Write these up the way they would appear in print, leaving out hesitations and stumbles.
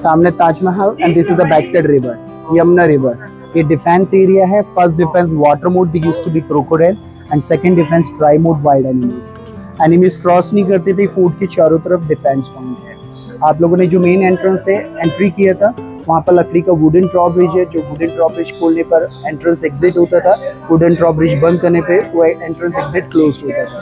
सामने Taj Mahal and this is the back side river Yamuna river. ये defence area है। First defence water mode used to be crocodile and second defence dry mode wild animals. Animals cross नहीं करते थे। Fort के चारों तरफ defence point है। आप लोगों ने जो मेन एंट्रेंस से एंट्री किया था वहाँ पर लकड़ी का वुडन ड्रॉब्रिज है। जो वुडन ड्रॉब्रिज खोलने पर एंट्रेंस एग्जिट होता था, वुडन ड्रॉब्रिज बंद करने पे वो एंट्रेंस एग्जिट क्लोज होता था।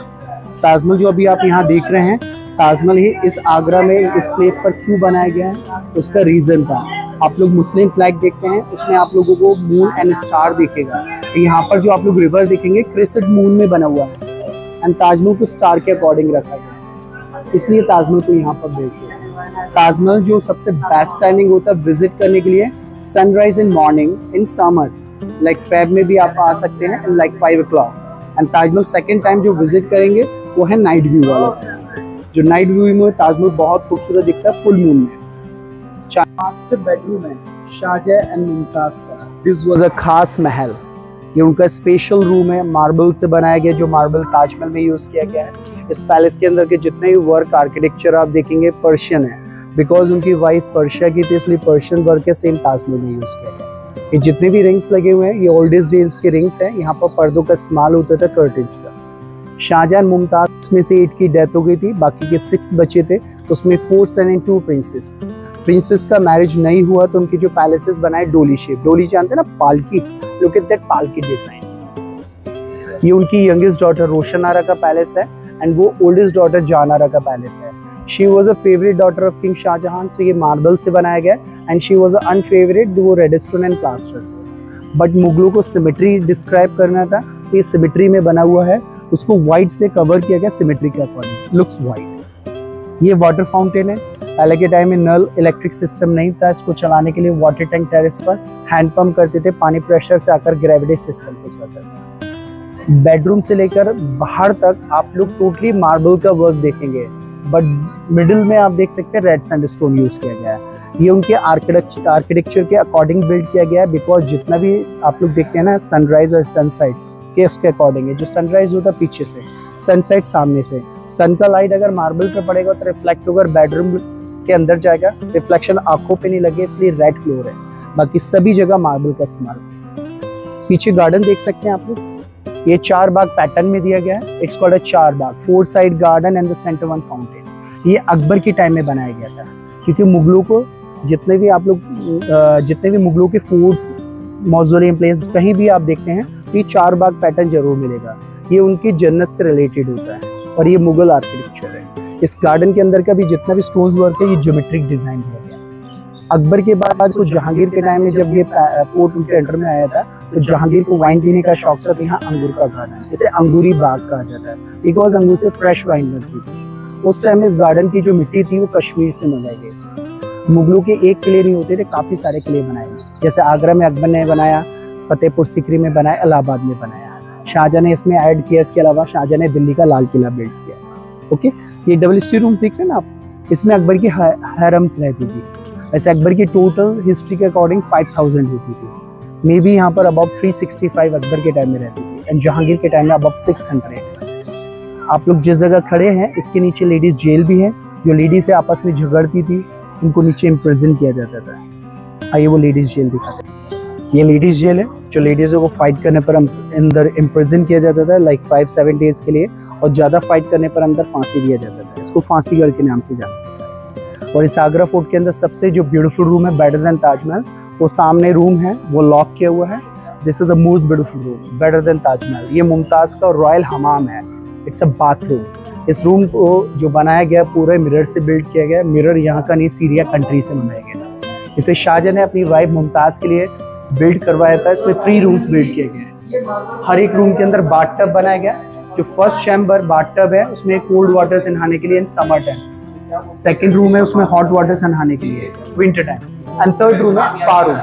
ताजमहल जो अभी आप यहाँ देख रहे हैं, ताजमहल ही इस आगरा में इस प्लेस पर क्यों बनाया गया है, उसका रीजन था। आप लोग मुस्लिम फ्लैग देखते हैं, उसमें आप लोगों को मून एंड स्टार दिखेगा। यहाँ पर जो आप लोग रिवर देखेंगे क्रिसेंट मून में बना हुआ है एंड ताजमहल को स्टार के अकॉर्डिंग रखा गया, इसलिए ताजमहल को यहाँ पर देखते हैं। ताजमहल जो सबसे बेस्ट टाइमिंग होता है विजिट करने के लिए, sunrise in morning in summer like Feb में भी आप आ सकते हैं like 5 o'clock। And Taj Mahal second time जो विजिट करेंगे वो है नाइट व्यू वाला। जो नाइट व्यू में ताजमहल बहुत खूबसूरत दिखता है फुल मून में। मास्टर बेडरूम है शाहजहां एंड मुमताज का। दिस वाज अ खास महल। ये उनका स्पेशल रूम है, मार्बल से बनाया गया, जो मार्बल ताजमहल में यूज किया गया है। इस पैलेस के अंदर के जितने भी वर्क आर्किटेक्चर आप देखेंगे पर्शियन है, बिकॉज उनकी वाइफ पर्शिया की थी, इसलिए पर्शियन वर्क के सेम ताजमहल में यूज किया गया। ये जितने भी रिंग्स लगे हुए हैं ये ओल्डेस्ट डेज के रिंग्स हैं। यहाँ पर पर्दों का इस्तेमाल होता था, कर्टेन्स का। शाहजहां मुमताज में से 8 की डेथ हो गई थी, बाकी के 6 बचे थे। उसमें 4 सन एंड 2 प्रिंसेस। प्रिंसेस का मैरिज नहीं हुआ तो उनके जो पैलेसेस बनाए डोली शेप। डोली जानते हैं ना, पालकी। लुक एट दैट पालकी डिजाइन। ये उनकी यंगेस्ट डॉटर रोशन आरा का पैलेस है एंड वो ओल्डेस्ट डॉटर जान आरा का पैलेस है। She was a favourite daughter of king Shah Jahan, से ये मार्बल से बनाया गया and she was a unfavourite, वो रेडस्टोन एंड प्लास्टर से। बट मुगलों को सिमेट्री डिस्क्राइब करना था तो ये सिमेट्री में बना हुआ है, उसको व्हाइट से कवर किया गया सिमेट्री के अकॉर्डिंग, लुक्स व्हाइट। ये वाटर फाउंटेन है। पहले के टाइम में नल इलेक्ट्रिक सिस्टम नहीं था, इसको चलाने के लिए वाटर टैंक टेरेस पर हैंड पंप करते थे, पानी प्रेशर से आकर ग्रेविटी सिस्टम से चलता था। बेडरूम से लेकर बाहर तक आप लोग टोटली मार्बल का वर्क देखेंगे, बट मिडिल में आप देख सकते हैं रेड सैंडस्टोन यूज किया गया है। ये उनके आर्किटेक्चर के अकॉर्डिंग बिल्ड किया गया है, बिकॉज जितना भी आप लोग देखते हैं ना सनराइज और सनसाइड के उसके अकॉर्डिंग है। जो सनराइज होता है पीछे से, सनसेट सामने से। सन का लाइट अगर मार्बल पे पड़ेगा तो रिफ्लेक्ट होकर बेडरूम के अंदर जाएगा, रिफ्लेक्शन आंखों पे नहीं लगे, इसलिए रेड फ्लोर है। बाकी सभी जगह मार्बल का इस्तेमाल। पीछे गार्डन देख सकते हैं आप लोग, ये 4 बाग पैटर्न में दिया गया है। It's called a 4 Bagh, 4 side garden and the centre 1 fountain. ये अकबर के टाइम में बनाया गया था, क्योंकि मुगलों को जितने भी मुगलों के फोर्ट्स, मौजूलियम प्लेस कहीं भी आप देखते हैं तो ये 4 बाग पैटर्न जरूर मिलेगा। ये उनकी जन्नत से रिलेटेड होता है और ये मुगल आर्किटेक्चर है। इस गार्डन के अंदर का भी जितना भी स्टोन्स वर्क है ये ज्योमेट्रिक डिजाइन किया गया। अकबर के बाद तो जहांगीर के टाइम में जब ये फोर्ट उनके अंडर में आया था तो जहांगीर को वाइन पीने का शौक था, तो यहाँ अंगूर का गार्डन, इसे अंगूरी बाग कहा जाता है, बिकॉज अंगूर से फ्रेश वाइन बनती थी। उस टाइम इस गार्डन की जो मिट्टी थी वो कश्मीर से मंगाई गई। मुगलों के एक किले नहीं होते थे, काफी सारे किले बनाए गए, जैसे आगरा में अकबर ने बनाया, फतेहपुर सीकरी में बनाया, इलाहाबाद में बनाया। शाहजहां ने इसमें ऐड किया। इसके अलावा शाहजहां ने दिल्ली का लाल किला बिल्ड किया। ओके, ये डबल स्टोरी रूम्स देख रहे हैं ना आप, इसमें अकबर की हैरम्स रहती थी। वैसे अकबर की टोटल हिस्ट्री के अकॉर्डिंग 5000 होती थी। मे बी यहाँ पर अबाउट 365 अकबर के टाइम में रहती थी एंड जहांगीर के टाइम में अबाउट 600। आप लोग जिस जगह खड़े हैं इसके नीचे लेडीज जेल भी है। जो लेडीज से आपस में झगड़ती थी उनको नीचे इम्प्रिजन किया जाता था। आइए वो लेडीज जेल दिखाते हैं। ये लेडीज जेल है, जो लेडीजों को फाइट करने पर अंदर इम्प्रिजन किया जाता था लाइक 5-7 डेज के लिए, और ज्यादा फाइट करने पर अंदर फांसी दिया जाता था। इसको फांसी गढ़ के नाम से जानते हैं। और इस आगरा फोर्ट के अंदर सबसे जो ब्यूटीफुल रूम है बेटर देन ताजमहल, वो सामने रूम है, वो लॉक किया हुआ है। This is the most beautiful room, better than Taj Mahal. ये मुमताज का रॉयल हमाम है, इट्स अ बाथरूम। इस रूम को जो बनाया गया पूरे मिरर से बिल्ड किया गया। मिरर यहाँ का नहीं, सीरिया कंट्री से बनाया गया। इसे शाहजहां ने अपनी वाइफ मुमताज के लिए बिल्ड करवाया था। इसमें 3 रूम्स बिल्ड किए गए। हर एक रूम के अंदर बाथ टब बनाया गया। जो फर्स्ट चैम्बर बाथ टब है उसमें कोल्ड वाटर से नहाने के लिए in summer time. Second room है उसमें हॉट वाटर से नहाने के लिए winter time. And third room है स्पा रूम।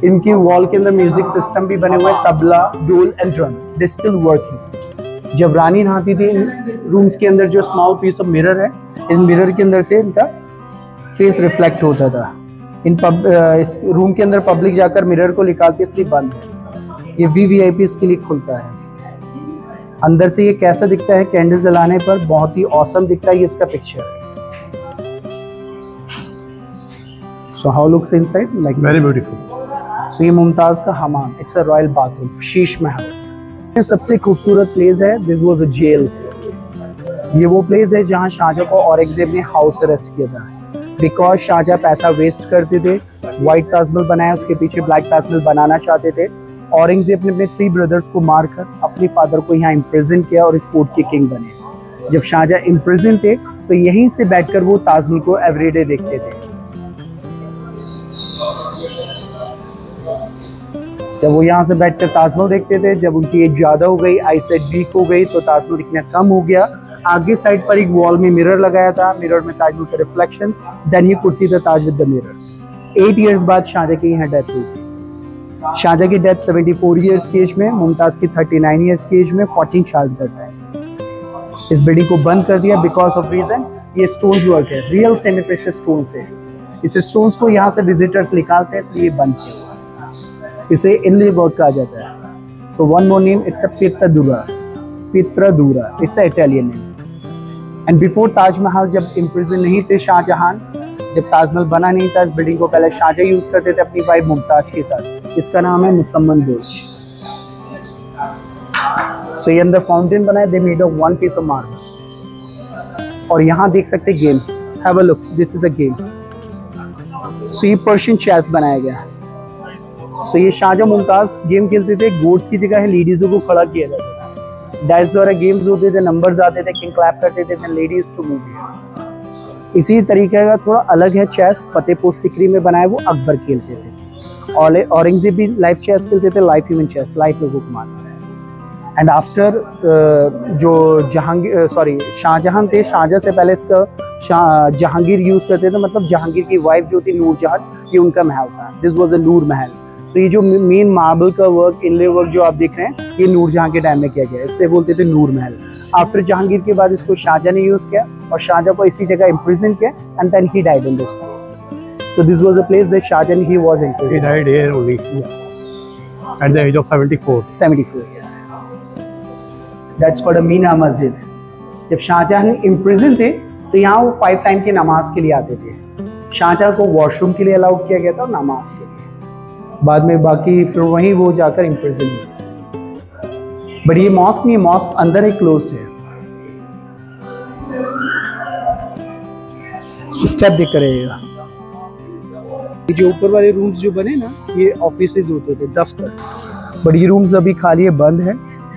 इनकी वॉल के अंदर म्यूजिक सिस्टम भी बने हुए हैं, तबला, डोल and drum, they still working. जब रानी नहाती थी इन रूम्स के अंदर जो स्मॉल पीस ऑफ मिरर है, इस मिरर के अंदर से इनका फेस रिफ्लेक्ट होता था। इस रूम के अंदर पब्लिक जाकर मिरर को निकालती, इसलिए बंद है। ये VVIPs के लिए खुलता है। अंदर से ये कैसा दिखता है कैंडल जलाने पर, बहुत ही औसम दिखता है। ये इसका पिक्चर है। So how looks inside? Like Very this. beautiful. So ये मुमताज का हमाम, it's a royal bathroom, Sheesh Mahal. ये सबसे खूबसूरत प्लेस है, दिस वाज अ जेल। ये वो प्लेस है जहाँ शाहजहां को औरंगजेब ने हाउस अरेस्ट किया था, बिकॉज शाहजहां पैसा वेस्ट करते थे। व्हाइट ताजमहल बनाया, उसके पीछे ब्लैक ताजमहल बनाना चाहते थे। औरंगजेब ने अपने 3 ब्रदर्स को मारकर अपने फादर को यहाँ इम्प्रिजन किया और इस फोर्ट के किंग बने। जब शाहजहां इम्प्रिजन थे तो यहीं से बैठकर वो ताजमहल को एवरीडे देखते थे। जब वो यहाँ से बैठकर ताजमहल देखते थे, जब उनकी एज ज्यादा हो गई, आईसाइट वीक हो गई, तो ताजमहल दिखना कम हो गया। आगे साइड पर एक वॉल में मिरर लगाया था, मिरर में ताजमहल का reflection, then he could see the Taj with the mirror. 8 years बाद शाहजहां की यहाँ डेथ हुई थी। शाहजहां की डेथ 74 इयर्स की एज में, मुमताज की 39 इयर्स की एज में, 14 चाइल्ड बर्थ है। इस बिल्डिंग को बंद कर दिया बिकॉज ऑफ रीजन, ये स्टोन्स वर्क है, रियल सेमी प्रेशियस स्टोन से। इस स्टोन्स को यहाँ से विजिटर्स निकालते हैं, इसलिए बंद किया। इसे इनले वर्क कहा जाता है। So one more name, it's a pietra dura, pietra dura, it's a Italian name. And before Taj Mahal जब इम्प्रिजन नहीं थे शाहजहां, जब ताजमहल बना नहीं था, इस बिल्डिंग को पहले शाहजहां यूज करते थे अपनी वाइफ मुमताज के साथ। इसका नाम है मुसम्मन बुर्ज। सो ये अंदर फाउंटेन बना है, they made of 1 piece of marble. और यहाँ देख सकते game, have a look, this is the game. So ये पर्शियन चेस बनाया गया है। सो ये शाहजहां मुमताज गेम खेलते थे, गोड्स की जगह है लेडीजों को खड़ा किया जाता था। डाइस द्वारा गेम्स होते थे, नंबर्स आते थे, किंग क्लैप करते थे, लेडीज टू मूव। इसी तरीके का थोड़ा अलग है चेस, फतेहपुर सिकरी में बनाया, वो अकबर खेलते थे। औरंगजेब भी लाइव चेस खेलते थे, लाइव ह्यूमन चेस, लाइव लोगों को मारना है। एंड आफ्टर जो शाहजहां थे, शाहजहां से पहले इसका जहांगीर यूज करते थे, मतलब जहांगीर की वाइफ जो थी नूरजहां, ये उनका महल था। दिस वाज अ नूर महल। सो ये जो मेन मार्बल का वर्क, इनले वर्क जो आप देख रहे हैं, ये नूरजहां के टाइम में किया गया है, इससे बोलते थे नूर महल। आफ्टर जहांगीर के बाद इसको शाहजहां ने यूज किया और शाहजहां को इसी जगह इम्प्रिजन किया, and then he died in this place. So this was the place that Shah Jahan he was imprison. He died here only at the age of 74. 74 years. That's called a Meena मस्जिद। जब शाहजहां इम्प्रिजन थे तो यहाँ वो 5 टाइम की नमाज के लिए आते थे। शाहजहां को वॉशरूम के लिए अलाउ किया गया था और नमाज के लिए। बाद में बाकी फिर वहीं वो जाकर इम्प्रिजन हुए। बट ये मॉस्क नहीं, मॉस्क अंदर ही क्लोज्ड है। स्टेप देख कर रहिएगा। ये जो ऊपर वाले रूम्स जो बने ना, ये ऑफिसेज होते थे, दफ्तर। बट ये रूम्स अभी खाली है, बंद है।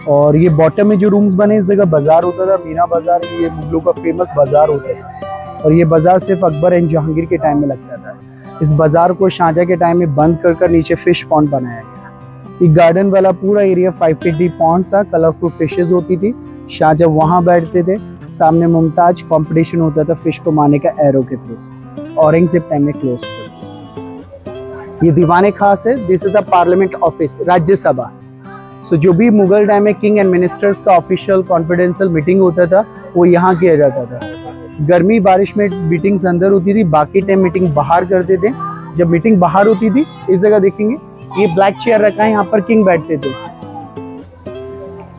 और ये बॉटम में जो रूम्स बने, इस जगह बाजार होता था, मीना बाजार, ये मुगलों का फेमस बाजार होता था। और ये बाजार सिर्फ अकबर एंड जहांगीर के टाइम में लगता था। इस बाजार को शाहजहां के टाइम में बंद कर नीचे फिश पॉन्ड बनाया गया। ये गार्डन वाला पूरा एरिया 5 फीट डीप पॉन्ड था, कलरफुल फिशेज होती थी। शाहजहां वहां बैठते थे, सामने मुमताज, कंपटीशन होता था फिश को मारने का एरो के थ्रू। औरंगजेब टाइम में क्लोज कर दिया। ये दीवाने खास है, this is the parliament office, Rajya Sabha. So जो भी मुगल टाइम में किंग एंड मिनिस्टर्स का ऑफिशियल कॉन्फिडेंशियल मीटिंग होता था, वो यहाँ किया जाता था। गर्मी बारिश में मीटिंग्स अंदर होती थी, बाकी टाइम मीटिंग बाहर करते थे। जब मीटिंग बाहर होती थी, इस जगह देखेंगे ये ब्लैक चेयर रखा है, यहाँ पर किंग बैठते थे।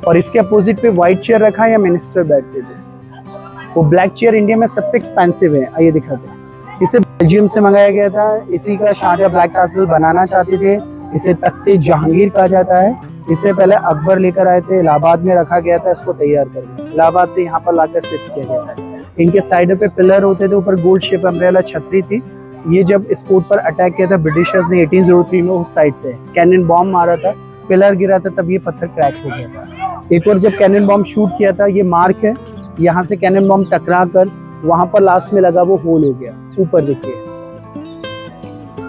और इसके अपोजिट पे व्हाइट चेयर रखा है, या मिनिस्टर बैठते थे। वो ब्लैक चेयर इंडिया में सबसे एक्सपेंसिव है, आइए दिखाते हैं। इसे बेल्जियम से मंगाया गया था। इसी का शाहजहां ब्लैक ताजमहल बनाना चाहते थे। इसे तख्ते जहांगीर कहा जाता है। इससे पहले अकबर लेकर आए थे, इलाहाबाद में रखा गया था, इसको तैयार कर इलाहाबाद से यहाँ पर लाकर शिफ्ट किया गया था। इनके साइड पे पिलर होते थे, ऊपर गोल्ड शेप अम्ब्रेला छतरी थी। ये जब इस फोर्ट पर अटैक किया था ब्रिटिशर्स ने 1803 में, उस साइड से कैनन बॉम्ब मारा था, पिलर गिरा था, तब ये पत्थर क्रैक हो गया था। एक और जब कैनन बॉम्ब शूट किया था, ये मार्क है, यहाँ से कैनन बॉम्ब टकरा कर वहां पर लास्ट में लगा, वो होल हो गया, ऊपर देखिए।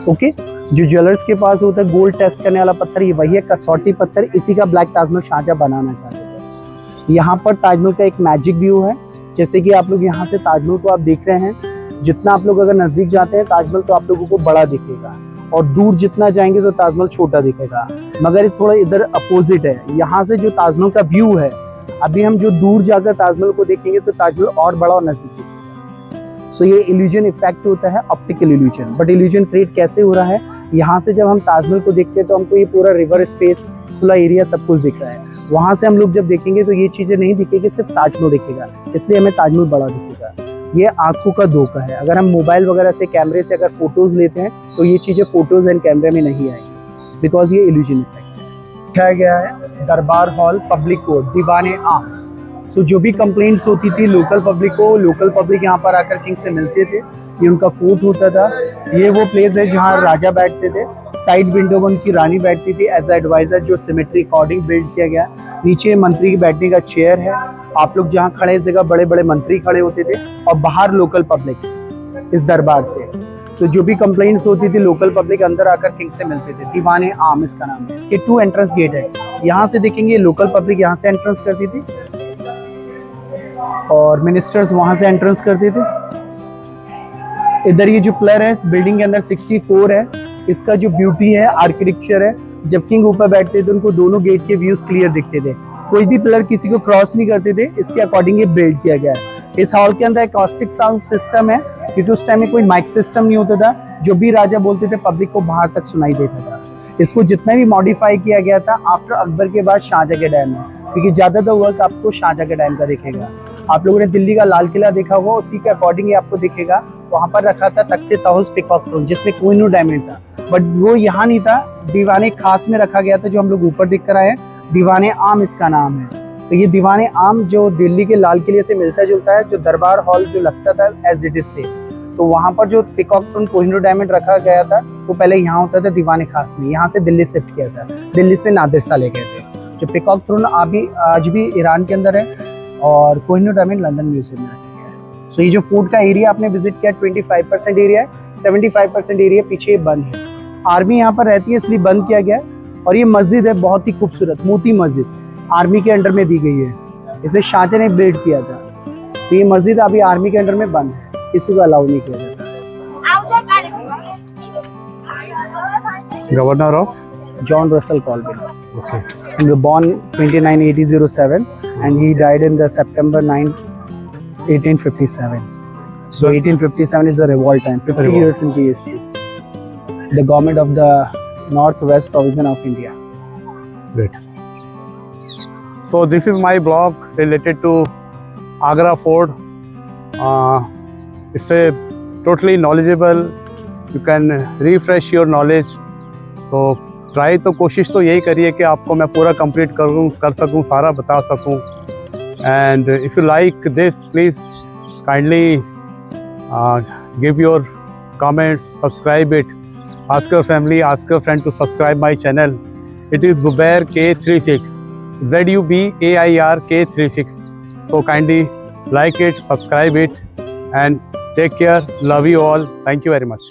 ओके, जो ज्वेलर्स के पास होता है गोल्ड टेस्ट करने वाला पत्थर, ये वही है, कसौटी पत्थर। इसी का ब्लैक ताजमहल शाहजहां बनाना चाहते थे। यहाँ पर ताजमहल का एक मैजिक व्यू है, जैसे कि आप लोग यहाँ से ताजमहल को आप देख रहे हैं। जितना आप लोग अगर नजदीक जाते हैं ताजमहल, तो आप लोगों को बड़ा दिखेगा, और दूर जितना जाएंगे तो ताजमहल छोटा दिखेगा। मगर ये थोड़ा इधर अपोजिट है। यहाँ से जो ताजमहल का व्यू है, अभी हम जो दूर जाकर ताजमहल को देखेंगे तो ताजमहल और बड़ा और नजदीक दिखेगा। सो ये इल्यूजन इफेक्ट होता है, optical illusion. But illusion create कैसे हो रहा है, यहाँ से जब हम ताजमहल को देखते हैं तो हमको ये पूरा रिवर स्पेस, खुला एरिया सब कुछ दिख रहा है। वहां से हम लोग जब देखेंगे तो ये चीजें नहीं दिखेगी, सिर्फ ताजमहल दिखेगा, इसलिए हमें ताजमहल बड़ा दिखेगा। ये आंखों का धोखा है। अगर हम मोबाइल वगैरह से कैमरे से अगर फोटोज लेते हैं तो ये चीज़ें फोटोज एंड कैमरे में नहीं आएंगी, बिकॉज ये इल्यूजन इफेक्ट है। दिखाया गया है दरबार हॉल पब्लिक कोर्ट दीवाने आम। सो जो भी कंप्लेंट्स होती थी लोकल पब्लिक को, लोकल पब्लिक यहाँ पर आकर किंग से मिलते थे, ये उनका कोर्ट होता था। ये वो प्लेस है जहाँ राजा बैठते थे, साइड विंडो में उनकी रानी बैठती थी एज एडवाइजर, जो सिमेट्री अकॉर्डिंग बिल्ड किया गया। नीचे मंत्री के बैठने का चेयर है, आप लोग जहाँ खड़े इस जगह बड़े बड़े मंत्री खड़े होते थे, और बाहर लोकल पब्लिक इस दरबार से। सो जो भी कंप्लेंट्स होती थी लोकल पब्लिक अंदर आकर किंग से मिलते थे। दीवाने आम इसका नाम है। इसके 2 एंट्रेंस गेट है, यहाँ से देखेंगे लोकल पब्लिक यहाँ से एंट्रेंस करती थी और मिनिस्टर्स वहां से एंट्रेंस करते थे। इधर ये जो पिलर है इस बिल्डिंग के अंदर 64 है। इसका जो ब्यूटी है आर्किटेक्चर है, जब किंग ऊपर बैठते थे उनको दोनों गेट के व्यूज क्लियर दिखते थे, कोई भी पिलर किसी को क्रॉस नहीं करते थे। इसके अकॉर्डिंग ये बिल्ड किया गया है। इस हॉल के अंदर एकॉस्टिक साउंड सिस्टम है, क्योंकि उस टाइम में कोई माइक सिस्टम नहीं होता था। जो भी राजा बोलते थे पब्लिक को बाहर तक सुनाई देता था। इसको जितना भी मॉडिफाई किया गया था आफ्टर अकबर के बाद शाहजहां के टाइम में, क्योंकि ज्यादातर वर्क आपको शाहजहां के टाइम का दिखेगा। आप लोगों ने दिल्ली का लाल किला देखा होगा, उसी के अकॉर्डिंग ही आपको दिखेगा। वहां पर रखा था तख्ते ताउस पीकॉक थ्रोन, जिसमें कोहिनूर डायमंड था, बट वो यहाँ नहीं था, दीवाने खास में रखा गया था, जो हम लोग ऊपर दिख कर आए हैं। दीवाने आम इसका नाम है। तो ये दीवाने आम जो दिल्ली के लाल किले से मिलता जुलता है, जो दरबार हॉल जो लगता था एज इट इज से, तो वहाँ पर जो पीकॉक थ्रोन कोहिनूर डायमंड रखा गया था वो पहले यहाँ होता था दीवाने खास में। यहाँ से दिल्ली शिफ्ट किया था, दिल्ली से नादिर शाह ले गए थे। जो पीकॉक थ्रोन आज भी ईरान के अंदर है, और कोहिनूर डायमंड लंदन म्यूजियम में रखा गया है। सो ये जो फूड का एरिया आपने विजिट किया 25% एरिया है, 75% एरिया पीछे बंद है। आर्मी यहाँ पर रहती है इसलिए बंद किया गया है। और ये मस्जिद है बहुत ही खूबसूरत, मोती मस्जिद आर्मी के अंडर में दी गई है। इसे शाहजहां ने बिल्ड किया था। तो ये मस्जिद अभी आर्मी के अंडर में बंद है, किसी को अलाउ नहीं किया जाता। Governor of? John Russell Colvin. Okay. He was born 29/80/07 and he died in the September 9, 1857. So 1857 is the revolt time. 50 Revolt. years in history. The government of the Northwest Provision of India. Great. So this is my blog related to Agra Fort. It's a totally knowledgeable. You can refresh your knowledge. So try तो कोशिश तो यही करिए कि आपको मैं पूरा complete कर सकूं, सारा बता सकूं। And if you like this please kindly give your comments, subscribe it, ask your family, ask your friend to subscribe my channel. It is Zubair K36, ZUBAIR K36. So kindly like it, subscribe it, and take care. Love you all. Thank you very much.